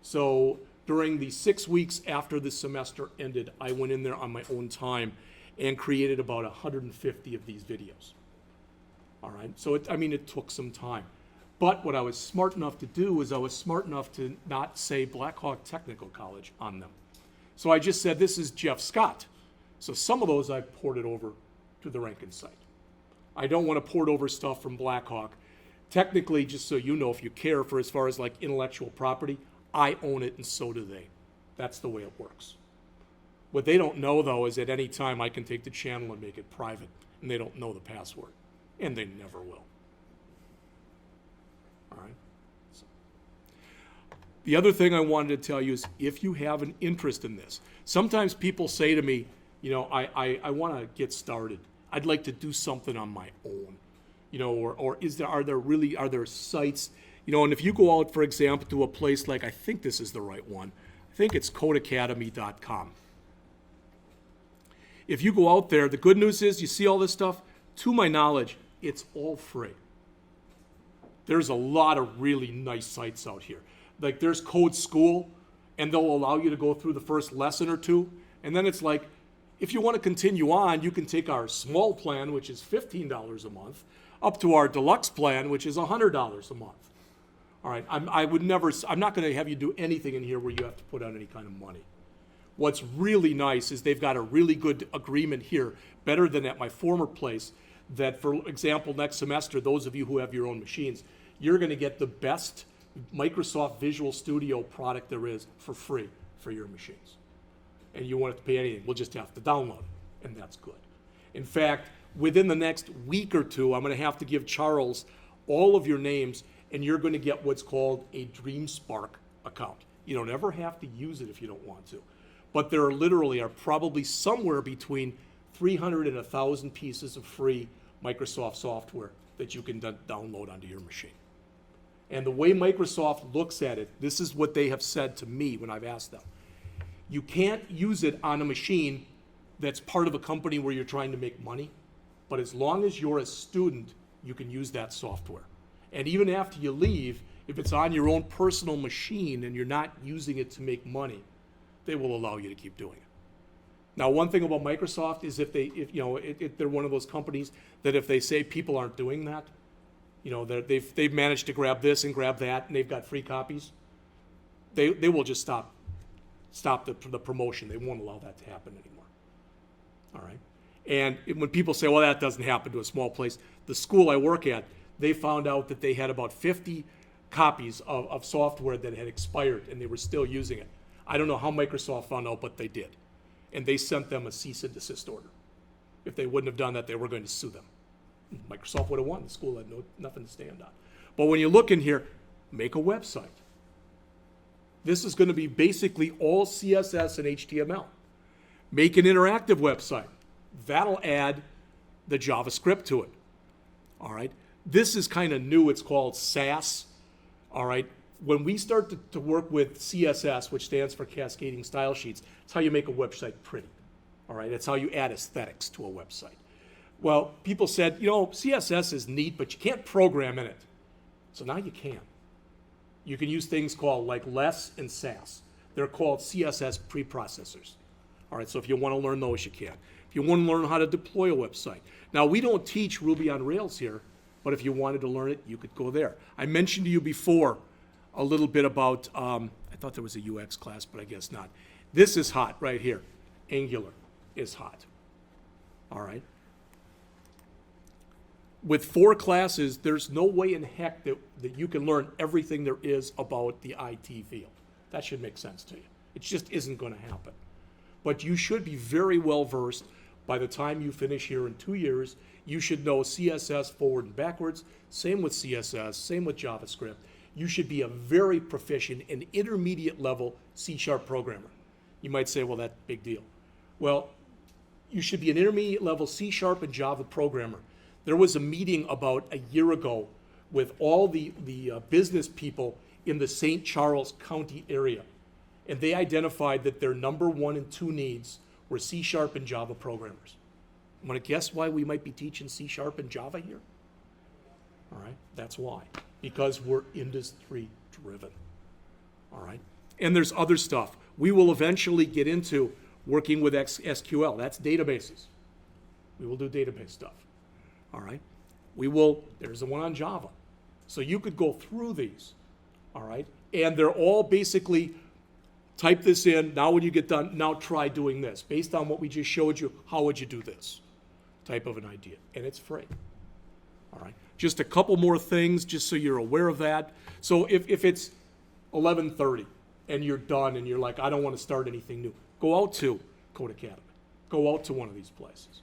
So during the 6 weeks after the semester ended, I went in there on my own time and created about 150 of these videos. All right, so it took some time. But what I was smart enough to do is I was smart enough to not say Blackhawk Technical College on them. So I just said, this is Jeff Scott. So some of those I ported over to the Rankin site. I don't want to port over stuff from Blackhawk. Technically, just so you know, if you care for as far as like intellectual property, I own it and so do they. That's the way it works. What they don't know, though, is at any time I can take the channel and make it private, and they don't know the password, and they never will. All right? So. The other thing I wanted to tell you is if you have an interest in this, sometimes people say to me, you know, I want to get started. I'd like to do something on my own, you know, or are there sites, you know, and if you go out, for example, to a place like, I think this is the right one, I think it's codeacademy.com. If you go out there, the good news is you see all this stuff, to my knowledge, it's all free. There's a lot of really nice sites out here. Like there's Code School, and they'll allow you to go through the first lesson or two, and then it's like, if you want to continue on, you can take our small plan, which is $15 a month, up to our deluxe plan, which is $100 a month. All right, I'm not going to have you do anything in here where you have to put out any kind of money. What's really nice is they've got a really good agreement here, better than at my former place, that for example, next semester, those of you who have your own machines, you're going to get the best Microsoft Visual Studio product there is for free for your machines. And you won't have to pay anything. We'll just have to download it, and that's good. In fact, within the next week or two, I'm going to have to give Charles all of your names, and you're going to get what's called a DreamSpark account. You don't ever have to use it if you don't want to. But there are probably somewhere between 300 and 1,000 pieces of free Microsoft software that you can download onto your machine. And the way Microsoft looks at it, this is what they have said to me when I've asked them. You can't use it on a machine that's part of a company where you're trying to make money, but as long as you're a student, you can use that software. And even after you leave, if it's on your own personal machine and you're not using it to make money, they will allow you to keep doing it. Now, one thing about Microsoft is if they're one of those companies that if they say people aren't doing that, they've managed to grab this and grab that, and they've got free copies, they will just stop the promotion. They won't allow that to happen anymore. All right? And when people say, well, that doesn't happen to a small place, the school I work at, they found out that they had about 50 copies of software that had expired, and they were still using it. I don't know how Microsoft found out, but they did. And they sent them a cease and desist order. If they wouldn't have done that, they were going to sue them. Microsoft would have won. The school had nothing to stand on. But when you look in here, make a website. This is going to be basically all CSS and HTML. Make an interactive website. That'll add the JavaScript to it. All right. This is kind of new. It's called SAS. All right. When we start to work with CSS, which stands for Cascading Style Sheets, it's how you make a website pretty. All right. It's how you add aesthetics to a website. Well, people said, CSS is neat, but you can't program in it. So now you can. You can use things called like less and SAS. They're called CSS preprocessors. All right, so if you want to learn those, you can. If you want to learn how to deploy a website. Now, we don't teach Ruby on Rails here, but if you wanted to learn it, you could go there. I mentioned to you before a little bit about, I thought there was a UX class, but I guess not. This is hot right here. Angular is hot. All right. With 4 classes, there's no way in heck that you can learn everything there is about the IT field. That should make sense to you. It just isn't going to happen. But you should be very well versed. By the time you finish here in 2 years, you should know CSS forward and backwards. Same with CSS, same with JavaScript. You should be a very proficient and intermediate level C# programmer. You might say, well, that's a big deal. Well, you should be an intermediate level C# and Java programmer. There was a meeting about a year ago with all the business people in the St. Charles County area. And they identified that their number 1 and 2 needs were C# and Java programmers. You want to guess why we might be teaching C# and Java here? All right, that's why. Because we're industry driven. All right, and there's other stuff. We will eventually get into working with SQL. That's databases. We will do database stuff. All right, there's the one on Java. So you could go through these. All right, and they're all basically, type this in, now when you get done, now try doing this. Based on what we just showed you, how would you do this? Type of an idea, and it's free. All right, just a couple more things, just so you're aware of that. So if it's 11:30 and you're done and you're like, I don't want to start anything new, go out to Code Academy. Go out to one of these places.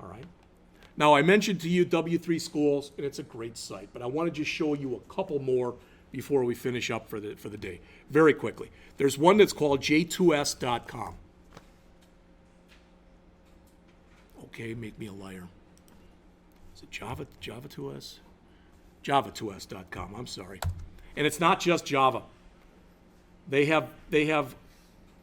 All right. Now, I mentioned to you W3 Schools, and it's a great site, but I want to just show you a couple more before we finish up for the day. Very quickly. There's one that's called j2s.com. Okay, make me a liar. Is it Java2s? Java2s.com, I'm sorry. And it's not just Java. They have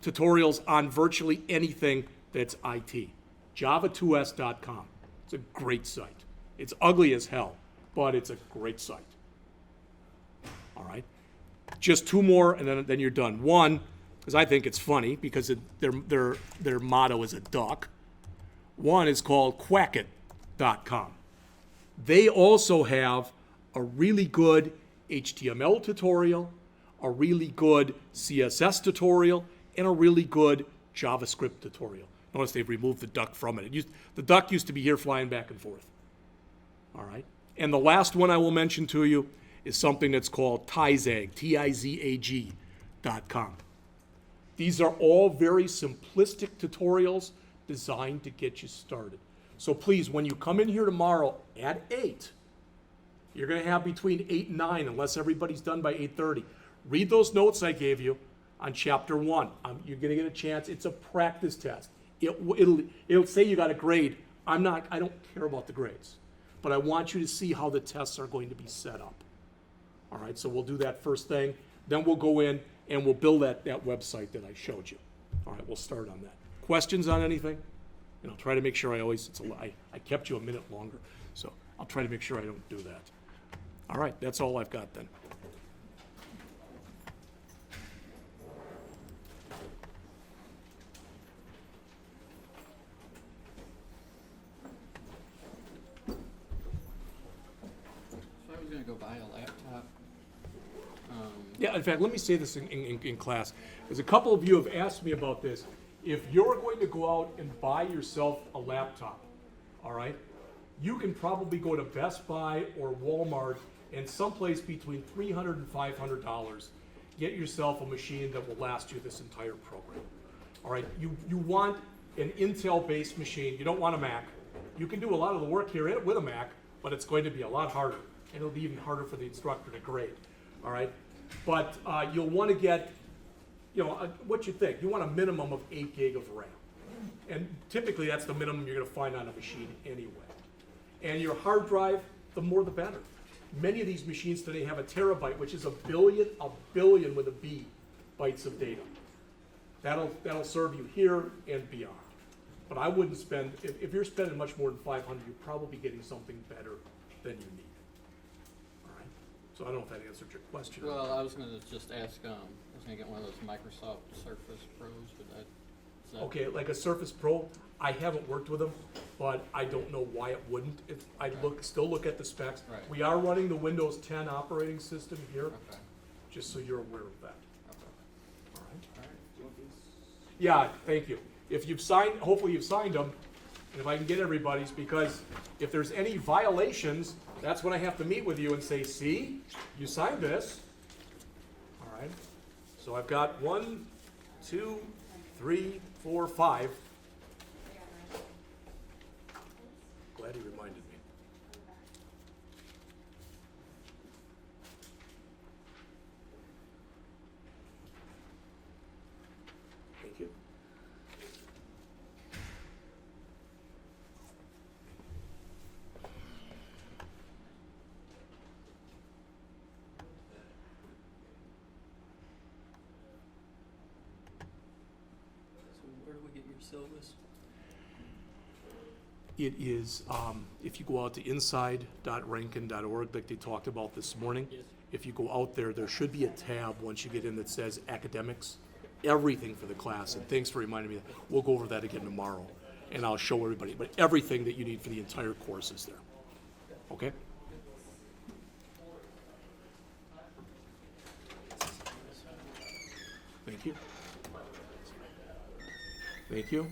tutorials on virtually anything that's IT. Java2s.com. It's a great site. It's ugly as hell, but it's a great site. All right. Just 2 more, and then you're done. One, because I think it's funny, because their motto is a duck. One is called quackit.com. They also have a really good HTML tutorial, a really good CSS tutorial, and a really good JavaScript tutorial. Notice they've removed the duck from it. The duck used to be here flying back and forth. All right. And the last one I will mention to you is something that's called Tizag, Tizag.com. These are all very simplistic tutorials designed to get you started. So please, when you come in here tomorrow at 8, you're going to have between 8 and 9, unless everybody's done by 8:30. Read those notes I gave you on Chapter 1. You're going to get a chance. It's a practice test. It'll say you got a grade. I don't care about the grades. but I want you to see how the tests are going to be set up. All right, so we'll do that first thing, then we'll go in and we'll build that website that I showed you. All right, we'll start on that. Questions on anything? And I'll try to make sure I kept you a minute longer, so I'll try to make sure I don't do that. All right, that's all I've got then. So I was gonna go buy a laptop. Yeah, in fact, let me say this in class. There's a couple of you have asked me about this. If you're going to go out and buy yourself a laptop, all right, you can probably go to Best Buy or Walmart and someplace between $300 and $500, get yourself a machine that will last you this entire program. All right, you want an Intel-based machine. You don't want a Mac. You can do a lot of the work here with a Mac, but it's going to be a lot harder. And it'll be even harder for the instructor to grade. All right, but you'll want to get, what you think. You want a minimum of 8 gig of RAM. And typically that's the minimum you're going to find on a machine anyway. And your hard drive, the more the better. Many of these machines today have a terabyte, which is a billion with a B, bytes of data. That'll serve you here and beyond. But I wouldn't spend, if you're spending much more than 500, you're probably getting something better than you need. All right. So I don't know if that answered your question. Well, I was gonna just ask, I was gonna get one of those Microsoft Surface Pros, but is that? Okay, like a Surface Pro, I haven't worked with them, but I don't know why it wouldn't. I'd still look at the specs. Right. We are running the Windows 10 operating system here, Okay, just so you're aware of that. okay, All right. all right. Yeah, thank you. If you've signed, hopefully you've signed them, and if I can get everybody's, because if there's any violations, that's when I have to meet with you and say, see, you signed this. All right. So I've got 1, 2, 3, 4, 5. Glad he reminded me. Thank you. So where do we get your syllabus? It is, if you go out to inside.rankin.org, like they talked about this morning, Yes. if you go out there, there should be a tab once you get in that says academics, everything for the class. And thanks for reminding me that. We'll go over that again tomorrow, and I'll show everybody. But everything that you need for the entire course is there. Okay? Thank you. Thank you.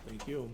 Thank you.